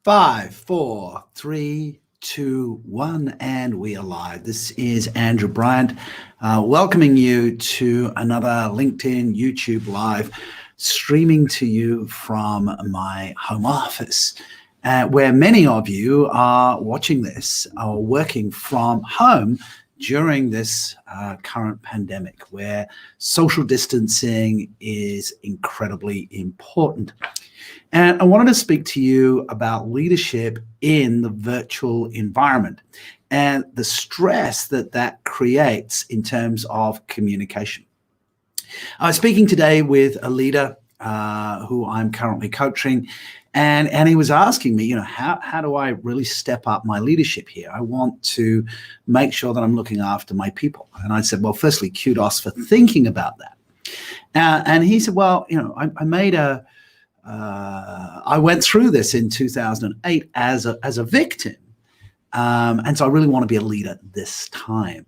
Five, four, three, two, one, and we are live. This is Andrew Bryant, welcoming you to another LinkedIn YouTube Live, streaming to you from my home office, where many of you are watching this or working from home during this current pandemic, where social distancing is incredibly important. And I wanted to speak to you about leadership in the virtual environment and the stress that that creates in terms of communication. I was speaking today with a leader who I'm currently coaching, and he was asking me, how do I really step up my leadership here? I want to make sure that I'm looking after my people. And I said, well, firstly, kudos for thinking about that. And he said, well, I went through this in 2008 as a victim, and so I really want to be a leader this time.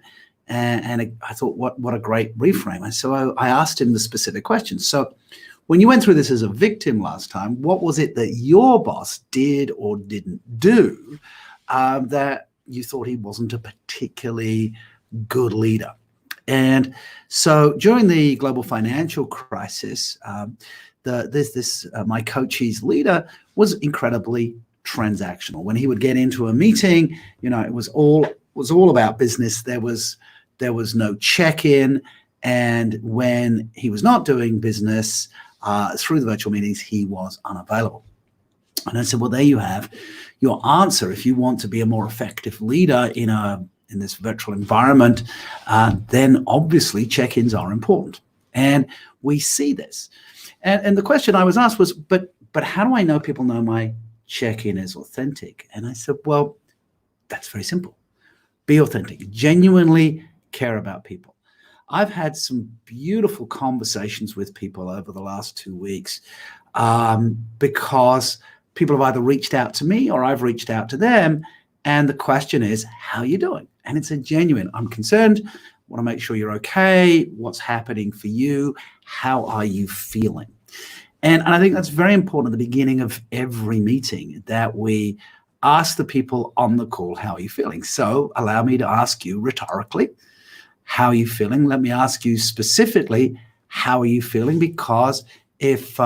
And I thought, what a great reframe. And so I asked him the specific question. So when you went through this as a victim last time, what was it that your boss did or didn't do that you thought he wasn't a particularly good leader? And so during the global financial crisis, my coach's leader was incredibly transactional. When he would get into a meeting, it was all about business. There was no check-in, and when he was not doing business through the virtual meetings, he was unavailable. And I said, well, there you have your answer. If you want to be a more effective leader in this virtual environment, then obviously check-ins are important, and we see this. And the question I was asked was, but how do I know people know my check-in is authentic? And I said, well, that's very simple. Be authentic. Genuinely care about people. I've had some beautiful conversations with people over the last 2 weeks because people have either reached out to me or I've reached out to them. And the question is, how are you doing? And it's a genuine, I'm concerned, want to make sure you're okay. What's happening for you? How are you feeling? And I think that's very important at the beginning of every meeting, that we ask the people on the call, how are you feeling? So allow me to ask you rhetorically, how are you feeling? Let me ask you specifically, how are you feeling? Because if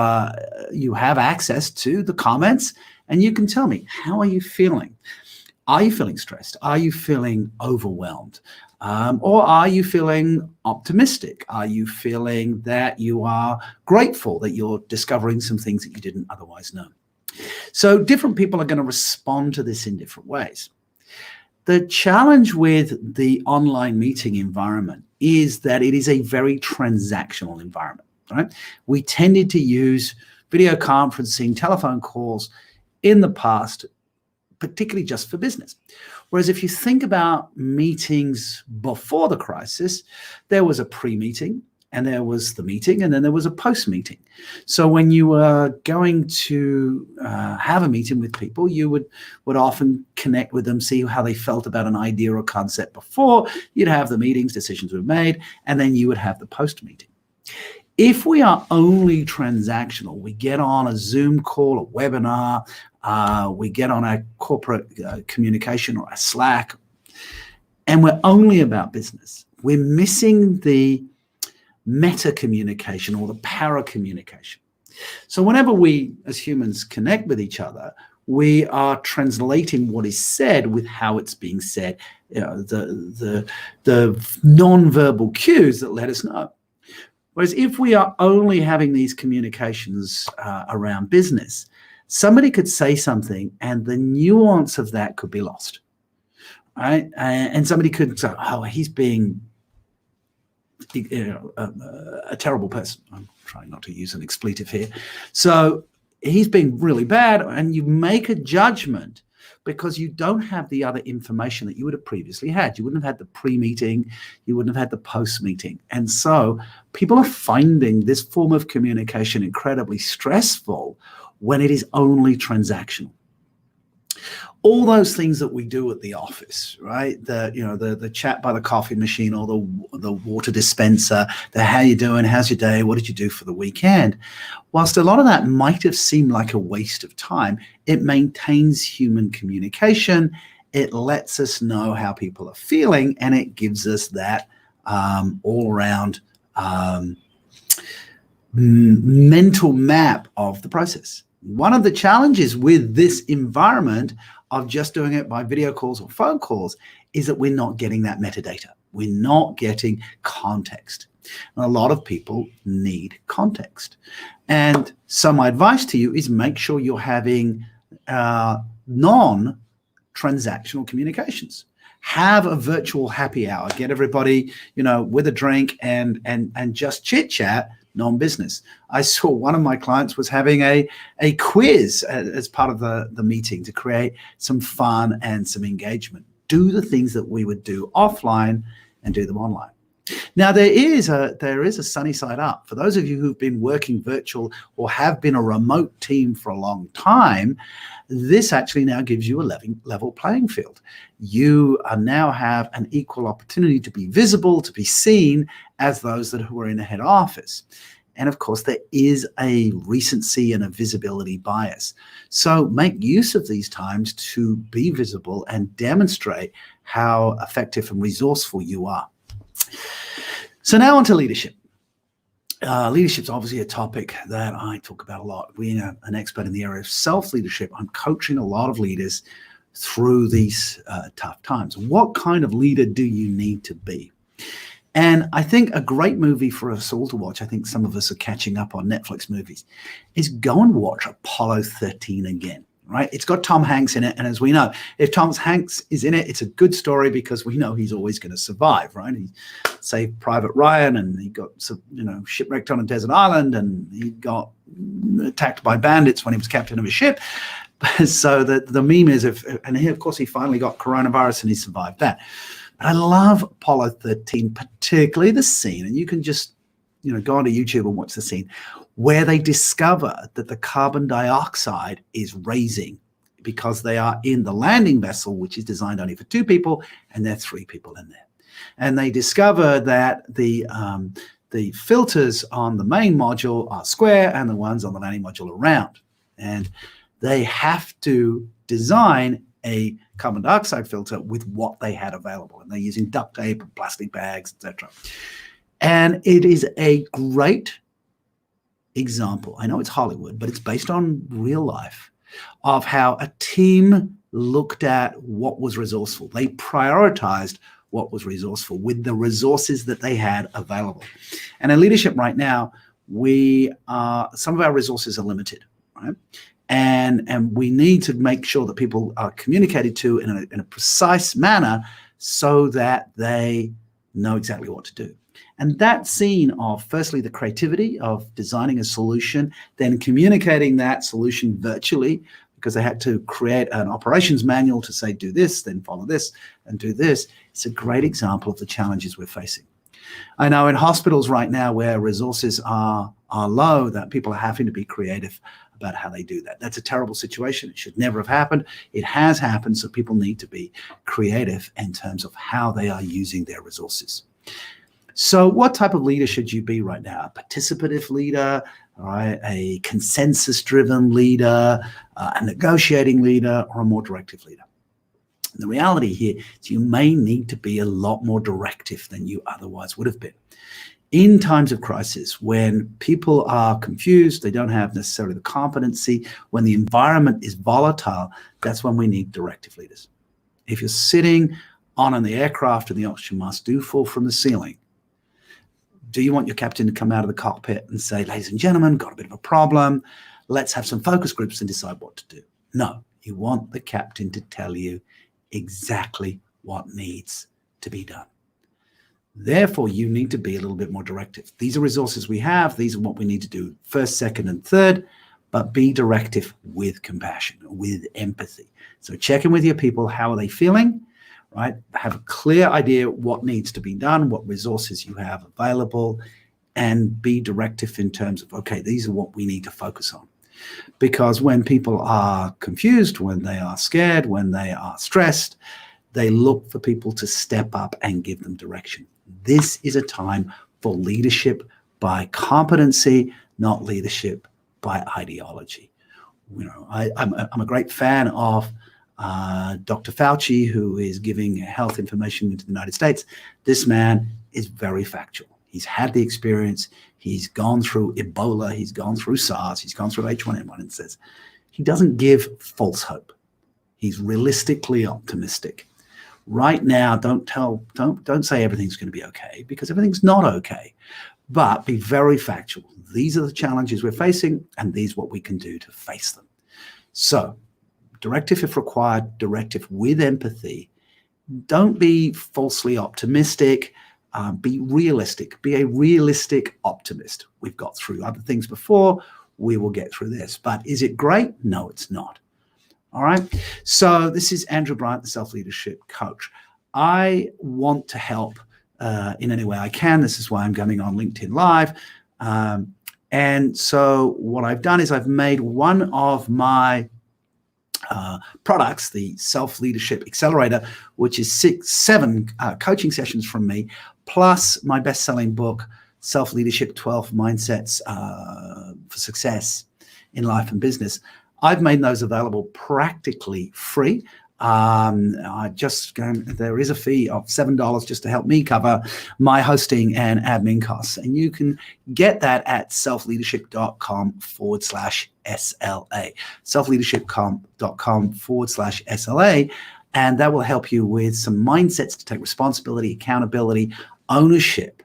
you have access to the comments, and you can tell me, how are you feeling? Are you feeling stressed? Are you feeling overwhelmed? Or are you feeling optimistic? Are you feeling that you are grateful that you're discovering some things that you didn't otherwise know? So different people are going to respond to this in different ways. The challenge with the online meeting environment is that it is a very transactional environment, right? We tended to use video conferencing, telephone calls in the past, particularly just for business. Whereas if you think about meetings before the crisis, there was a pre-meeting, and there was the meeting, and then there was a post-meeting. So when you were going to have a meeting with people, you would often connect with them, see how they felt about an idea or concept before. You'd have the meetings, decisions were made, and then you would have the post-meeting. If we are only transactional, we get on a Zoom call, a webinar, we get on a corporate communication or a Slack, and we're only about business, we're missing the meta communication or the para communication. So whenever we as humans connect with each other, we are translating what is said with how it's being said, the non-verbal cues that let us know. Whereas if we are only having these communications around business, somebody could say something and the nuance of that could be lost, right? And somebody could say, oh, he's being a terrible person. I'm trying not to use an expletive here. So he's being really bad, and you make a judgment because you don't have the other information that you would have previously had. You wouldn't have had the pre-meeting, you wouldn't have had the post-meeting. And so people are finding this form of communication incredibly stressful when it is only transactional. All those things that we do at the office, right? The chat by the coffee machine, or the water dispenser, the how you doing, how's your day, what did you do for the weekend? Whilst a lot of that might have seemed like a waste of time, it maintains human communication. It lets us know how people are feeling, and it gives us that all-around mental map of the process. One of the challenges with this environment of just doing it by video calls or phone calls is that we're not getting that metadata. We're not getting context. And a lot of people need context. And so my advice to you is make sure you're having non-transactional communications. Have a virtual happy hour. Get everybody, with a drink and just chit chat, non-business. I saw one of my clients was having a quiz as part of the meeting to create some fun and some engagement. Do the things that we would do offline and do them online. Now, there is a sunny side up. For those of you who've been working virtual or have been a remote team for a long time, this actually now gives you a level playing field. You now have an equal opportunity to be visible, to be seen as those who are in the head office. And of course, there is a recency and a visibility bias. So make use of these times to be visible and demonstrate how effective and resourceful you are. So now on to leadership. Leadership is obviously a topic that I talk about a lot. Being an expert in the area of self-leadership, I'm coaching a lot of leaders through these tough times. What kind of leader do you need to be? And I think a great movie for us all to watch, I think some of us are catching up on Netflix movies, is go and watch Apollo 13 again. Right? It's got Tom Hanks in it. And as we know, if Tom Hanks is in it, it's a good story because we know he's always going to survive, right? He saved Private Ryan, and he got, shipwrecked on a desert island, and he got attacked by bandits when he was captain of a ship. So the meme is, of course, he finally got coronavirus and he survived that. But I love Apollo 13, particularly the scene, and you can just, go onto YouTube and watch the scene, where they discover that the carbon dioxide is raising because they are in the landing vessel, which is designed only for 2 people, and there are 3 people in there. And they discover that the filters on the main module are square and the ones on the landing module are round. And they have to design a carbon dioxide filter with what they had available. And they're using duct tape and plastic bags, etc. And it is a great example. I know it's Hollywood, but it's based on real life, of how a team looked at what was resourceful. They prioritized what was resourceful with the resources that they had available. And in leadership right now, some of our resources are limited, right? And we need to make sure that people are communicated to in a precise manner so that they know exactly what to do. And that scene of, firstly, the creativity of designing a solution, then communicating that solution virtually, because they had to create an operations manual to say, do this, then follow this, and do this. It's a great example of the challenges we're facing. I know in hospitals right now where resources are low, that people are having to be creative about how they do that. That's a terrible situation. It should never have happened. It has happened, so people need to be creative in terms of how they are using their resources. So what type of leader should you be right now? A participative leader, right? A consensus-driven leader, a negotiating leader, or a more directive leader? And the reality here is you may need to be a lot more directive than you otherwise would have been. In times of crisis, when people are confused, they don't have necessarily the competency, when the environment is volatile, that's when we need directive leaders. If you're sitting on the aircraft and the oxygen masks do fall from the ceiling, do you want your captain to come out of the cockpit and say, ladies and gentlemen, got a bit of a problem, let's have some focus groups and decide what to do? No, you want the captain to tell you exactly what needs to be done. Therefore, you need to be a little bit more directive. These are resources we have. These are what we need to do first, second, and third, but be directive with compassion, with empathy. So check in with your people. How are they feeling? Right? Have a clear idea what needs to be done, what resources you have available, and be directive in terms of, okay, these are what we need to focus on. Because when people are confused, when they are scared, when they are stressed, they look for people to step up and give them direction. This is a time for leadership by competency, not leadership by ideology. I'm a great fan of Dr. Falchi, who is giving health information into the United States. This man is very factual. He's had the experience. He's gone through Ebola. He's gone through SARS. He's gone through H1N1, and says he doesn't give false hope. He's realistically optimistic. Right now, don't say everything's going to be okay, because everything's not okay. But be very factual. These are the challenges we're facing, and these are what we can do to face them. So, directive if required, directive with empathy. Don't be falsely optimistic. Be realistic. Be a realistic optimist. We've got through other things before. We will get through this. But is it great? No, it's not. All right. So this is Andrew Bryant, the Self-Leadership Coach. I want to help in any way I can. This is why I'm going on LinkedIn Live. And so what I've done is I've made one of my products, the Self-Leadership Accelerator, which is 7 coaching sessions from me, plus my best-selling book, Self-Leadership 12 Mindsets for Success in Life and Business. I've made those available practically free. There is a fee of $7 just to help me cover my hosting and admin costs. And you can get that at selfleadership.com/SLA, selfleadership.com/SLA. And that will help you with some mindsets to take responsibility, accountability, ownership,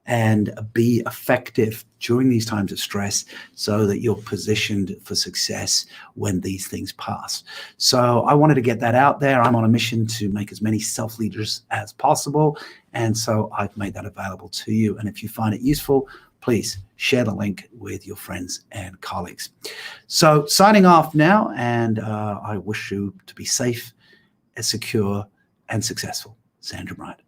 and be effective during these times of stress so that you're positioned for success when these things pass. So I wanted to get that out there. I'm on a mission to make as many self-leaders as possible. And so I've made that available to you. And if you find it useful, please share the link with your friends and colleagues. So signing off now, and I wish you to be safe, secure, and successful. Andrew Bryant.